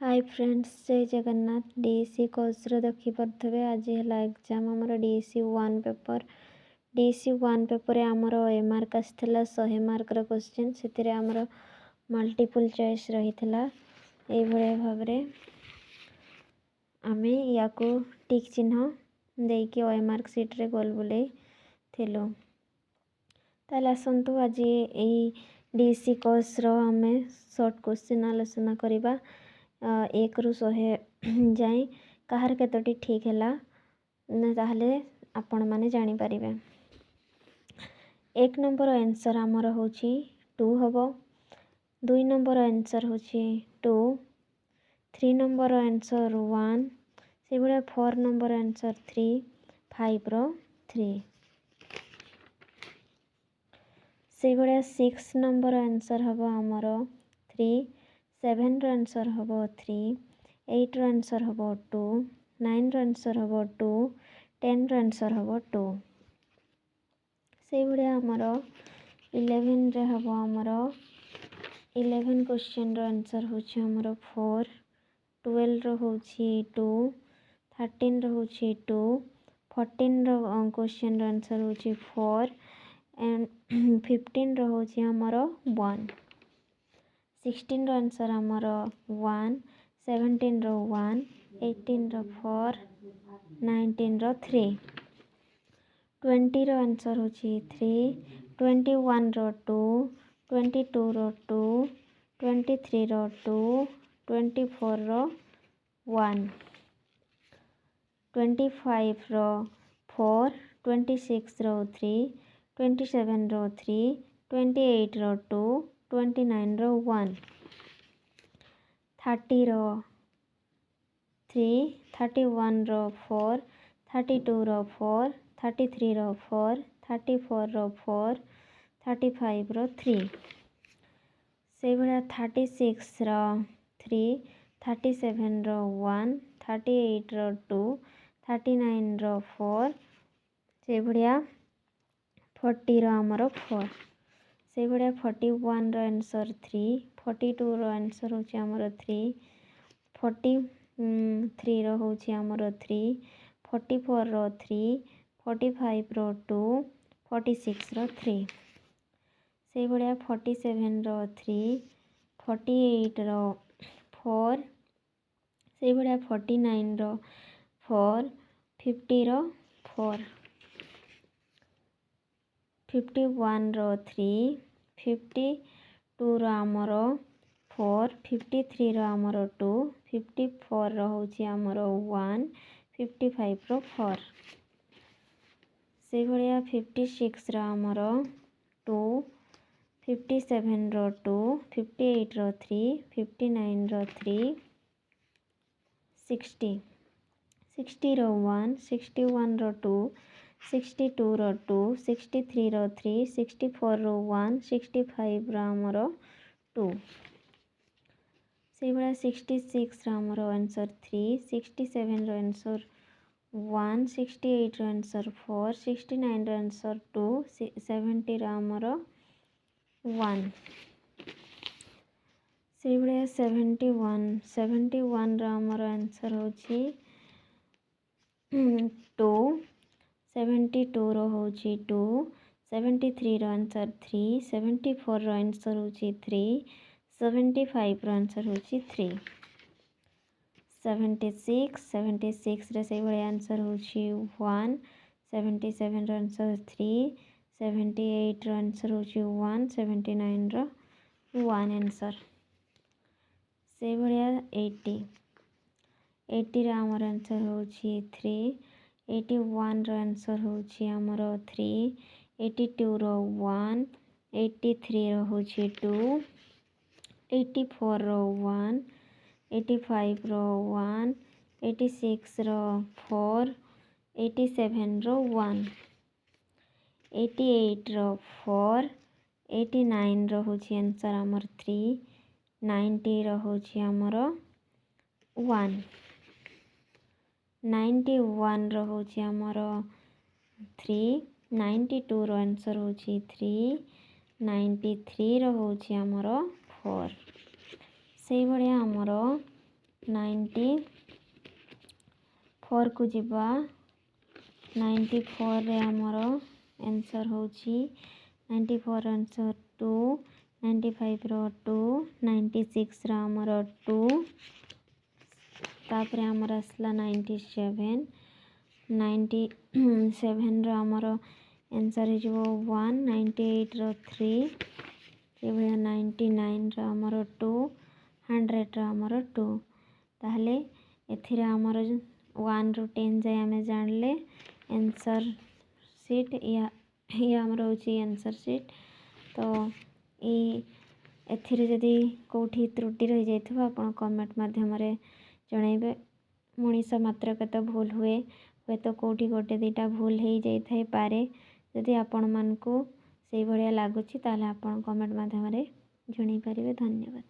Hi friends, जय Jagannath. DSC course देखी पारे आज है एग्जाम आमर डीएससी 1 पेपर। डीएससी 1 पेपर आमर मार्क आसाला 100 मार्क क्वेश्चन से आमर मल्टीपल चॉइस रही भाव आम या टिक चिन्ह देकी मार्क सीट रे गोल बुले थिलु। ताले आसतु आज यही डीएससी कोर्स आम शॉर्ट क्वेश्चन आलोचना करवा 1 ରୁ 100 जाए कहार केतोटी ठीक है ताहले आपण माने जानी परिबे। 1 नंबर आंसर आमर होची 2 हबो। 2 नंबर आंसर होची 2। 3 नंबर आंसर 1। से भाया 4 नंबर आंसर 3। 5 रो 3। से भाया 6 नंबर आंसर हबो आमर 3। 7 रो आंसर हबो 3। 8 रो आंसर हबो 2। 9 रो आंसर हबो 2। 10 रो आंसर हबो 2। से भाया आमर 11 रे हबो आमर 11 क्वेश्चन रो आंसर होची आमर 4। 12 रो होची 2। 13 रो होची 2। 14 रो क्वेश्चन रो आंसर होची 4 एंड 15 रो होची आमर 1। 16 रो आंसर आमर 1। 17 रो 1। 18 रो 4। 19 रो 3। 20 रो आंसर होची 3। 21 रो 2। 22 रो 2। 23 रो 2। 24 रो 1। 25 रो 4। 26 रो 3। 27 रो 3। 28 रो 2। 29 रो 1। 30 रो 3। 31 रो 4। 32 रो 4। 33 रो 4। 34 रो 4। 35 रो 3। से भाया 36 रो 3। 37 रो 1। 38 रो 2। 39 रो 4। से भाया 40 रो आमर 4। से भाया 41 रो आंसर 3। 42 रो आंसर होची आमर 3। 43 रो होची आमर 3। 44 रो 3। 45 रो 2। 46 रो 3। से भाया 47 रो 3। 48 रो 4। से भाया 49 रो 4। 50 रो 4। 51 रो 3। 52 रो आमर 4। 53 रो आमर 2। 54 रो होची आमर 1। 55 रो 4। से भाया 56 रो आमर 2। 57 रो 2। 58 रो 3। 59 रो 3। 60 60 रो 1। 61 रो 2। 62 रो 2। 63 रो 3। 64 रो 1। 65 रो आमर 2। से भाया 66 रो आमर आंसर 3। 67 रो आंसर 1। 68 रो आंसर 4। 69 रो आंसर 2। 70 रो आमर 1। से भाया 71 रो आमर आंसर होची 2। 72 रो होची 2। 73 रो आंसर 3। 74 रो आंसर होची 3। 75 रो आंसर होची 3। 76 रे से भाया आंसर होची 1। 77 रो आंसर 3। 78 रो आंसर होची 1। 79 रो 1 आंसर। से भाया 80 रो आमर आंसर होची 3। 81 रो आंसर होची आमर 3। 82 रो 1। 83 रो होची 2। 84 रो 1। 85 रो 1। 86 रो 4। 87 रो 1। 88 रो 4। 89 रो होची आंसर आमर 3। 90 रो होची आमर 1। 91 रो होची आमर 3। 92 रो आंसर होची 3। 93 रो होची आमर 4। से भाया आमर 94 को जीवा 94 रे हमर आंसर होची 94 आंसर 2 95 रो 2 96 रो हमर 2 तापरे हमर असला 97 97 रो हमर आंसर हे जो 1 98 रो 3 से भया 99 रो हमर 2 100 रो हमर 2 ताहले एथिरे हमर 1 ରୁ 10 जाए आमे जानले आंसर शीट या हमर होची आंसर शीट तो एथिरे जदि कोठी त्रुटि रही जाइथबा आपण कमेंट माध्यम रे जणाइबे मनीष मात्रक तो भूल हुए तो कोठी गोटे दीटा भूल हो जाई थाई पारे जदि आपण मानकु सेई भलिया लागुची ताले आपण कमेंट माध्यम रे जणाई परिबे। धन्यवाद।